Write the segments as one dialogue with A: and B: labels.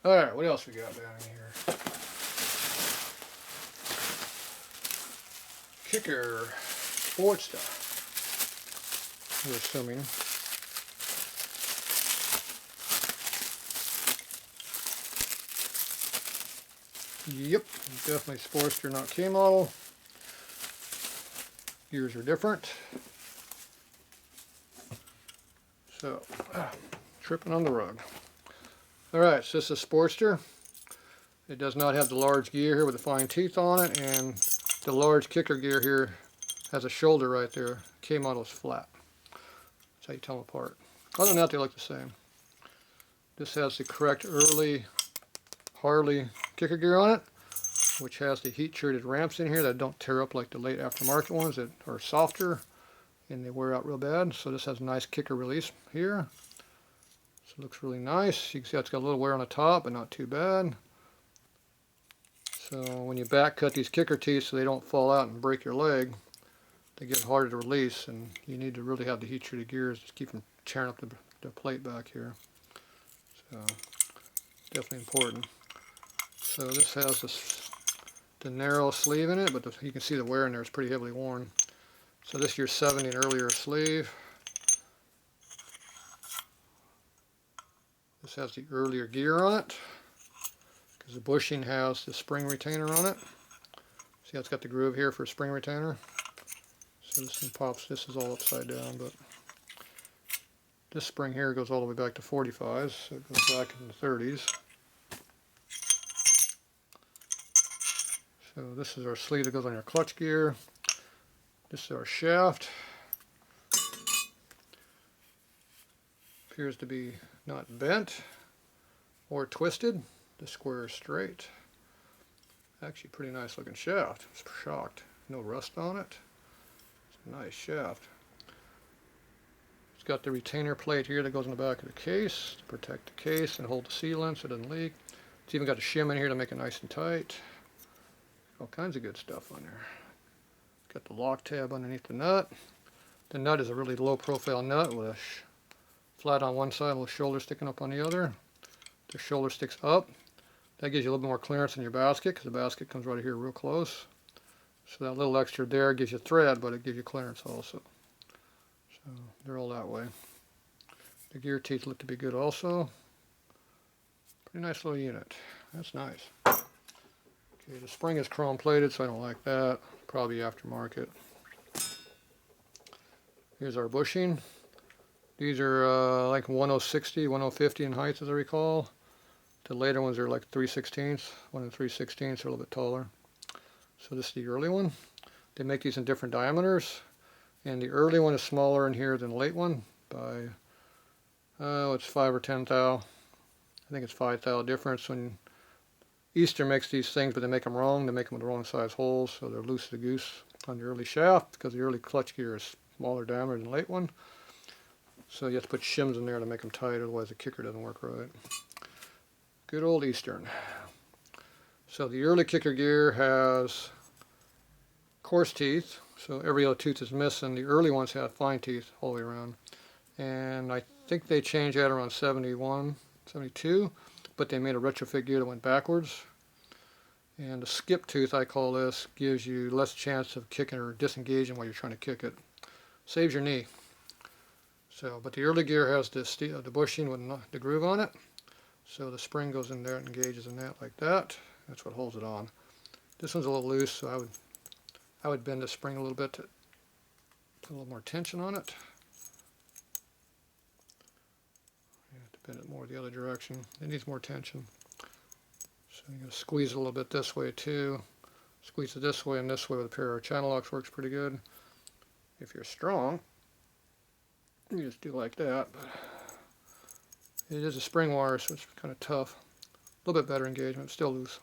A: Alright, what else we got down in here? Kicker, sportster. We're assuming. Yep, definitely sportster, not K model. Gears are different. So, tripping on the rug. Alright, so this is a sportster. It does not have the large gear here with the fine teeth on it, and the large kicker gear here has a shoulder right there. K model is flat. That's how you tell them apart. Other than that, they look the same. This has the correct early Harley kicker gear on it, which has the heat-treated ramps in here that don't tear up like the late aftermarket ones that are softer and they wear out real bad. So this has a nice kicker release here. So it looks really nice. You can see it's got a little wear on the top, but not too bad. So when you back cut these kicker teeth so they don't fall out and break your leg, they get harder to release, and you need to really have the heat-treated gears to keep from tearing up the plate back here. So definitely important. So this has the narrow sleeve in it, but you can see the wear in there is pretty heavily worn. So this is your 70 and earlier sleeve. This has the earlier gear on it, because the bushing has the spring retainer on it. See how it's got the groove here for a spring retainer? So this thing pops, this is all upside down, but this spring here goes all the way back to 45s, so it goes back in the 30s. So this is our sleeve that goes on your clutch gear. This is our shaft. Appears to be not bent or twisted. The square is straight. Actually pretty nice looking shaft. I was shocked. No rust on it. It's a nice shaft. It's got the retainer plate here that goes in the back of the case to protect the case and hold the sealant so it doesn't leak. It's even got a shim in here to make it nice and tight. All kinds of good stuff on there. Got the lock tab underneath the nut. The nut is a really low profile nut with a flat on one side, a little shoulder sticking up on the other. The shoulder sticks up. That gives you a little bit more clearance in your basket, because the basket comes right here real close. So that little extra there gives you thread, but it gives you clearance also. So they're all that way. The gear teeth look to be good also. Pretty nice little unit. That's nice. Okay, the spring is chrome plated, so I don't like that. Probably aftermarket. Here's our bushing. These are like 1060, 1050 in height, as I recall. The later ones are like 3/16, 1 3/16, so a little bit taller. So this is the early one. They make these in different diameters, and the early one is smaller in here than the late one by, it's 5 or 10 thou. I think it's 5 thou difference. When Easter makes these things, but they make them wrong. They make them with the wrong size holes, so they're loose as a goose on the early shaft, because the early clutch gear is smaller diameter than the late one. So you have to put shims in there to make them tight, otherwise the kicker doesn't work right. Good old Eastern. So the early kicker gear has coarse teeth, so every other tooth is missing. The early ones had fine teeth all the way around. And I think they changed that around 71, 72, but they made a retrofit gear that went backwards. And the skip tooth, I call this, gives you less chance of kicking or disengaging while you're trying to kick it. Saves your knee. So, but the early gear has the bushing with the groove on it. So the spring goes in there and engages in that like that. That's what holds it on. This one's a little loose, so I would bend the spring a little bit to put a little more tension on it. You have to bend it more the other direction. It needs more tension. So you're going to squeeze it a little bit this way too. Squeeze it this way and this way with a pair of channel locks works pretty good. If you're strong, you just do like that. But it is a spring wire, so it's kind of tough. A little bit better engagement, still loose.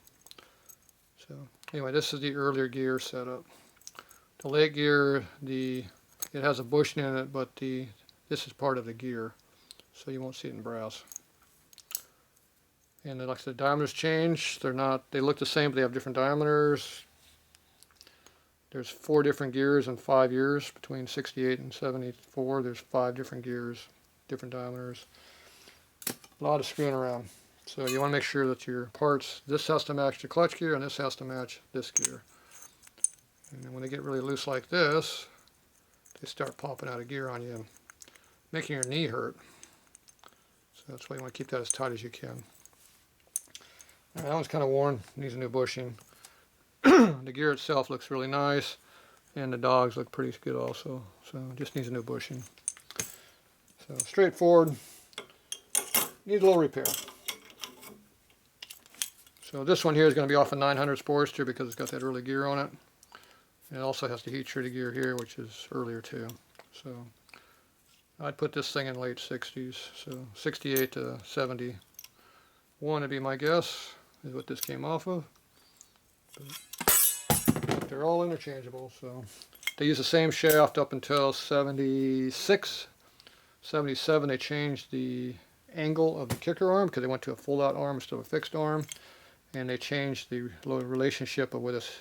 A: So anyway, this is the earlier gear setup. The late gear, it has a bushing in it, but this is part of the gear, so you won't see it in brass. And like the diameters change. They look the same, but they have different diameters. There's 4 different gears in 5 years. Between 68 and 74, there's 5 different gears, different diameters. A lot of screwing around. So you want to make sure that your parts, this has to match the clutch gear and this has to match this gear. And then when they get really loose like this, they start popping out of gear on you and making your knee hurt. So that's why you want to keep that as tight as you can. That one's kind of worn, needs a new bushing. The gear itself looks really nice, and the dogs look pretty good also. So it just needs a new bushing. So straightforward, needs a little repair. So this one here is going to be off a 900 Sportster because it's got that early gear on it. And it also has the heat treated gear here, which is earlier too. So I'd put this thing in late 60s, so 68 to 71 would be my guess, is what this came off of. But they're all interchangeable, so they use the same shaft up until 76. 77 they changed the angle of the kicker arm because they went to a fold-out arm instead of a fixed arm, and they changed the relationship of where this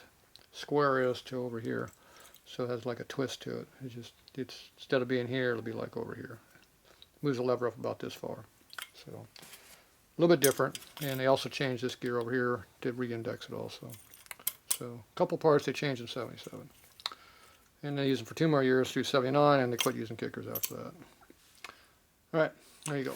A: square is to over here, so it has like a twist to it. It's instead of being here, it'll be like over here. Moves the lever up about this far, so a little bit different. And they also changed this gear over here, did re-index it also. So a couple parts they changed in 77, and they use them for 2 more years through 79, and they quit using kickers after that. All right, there you go.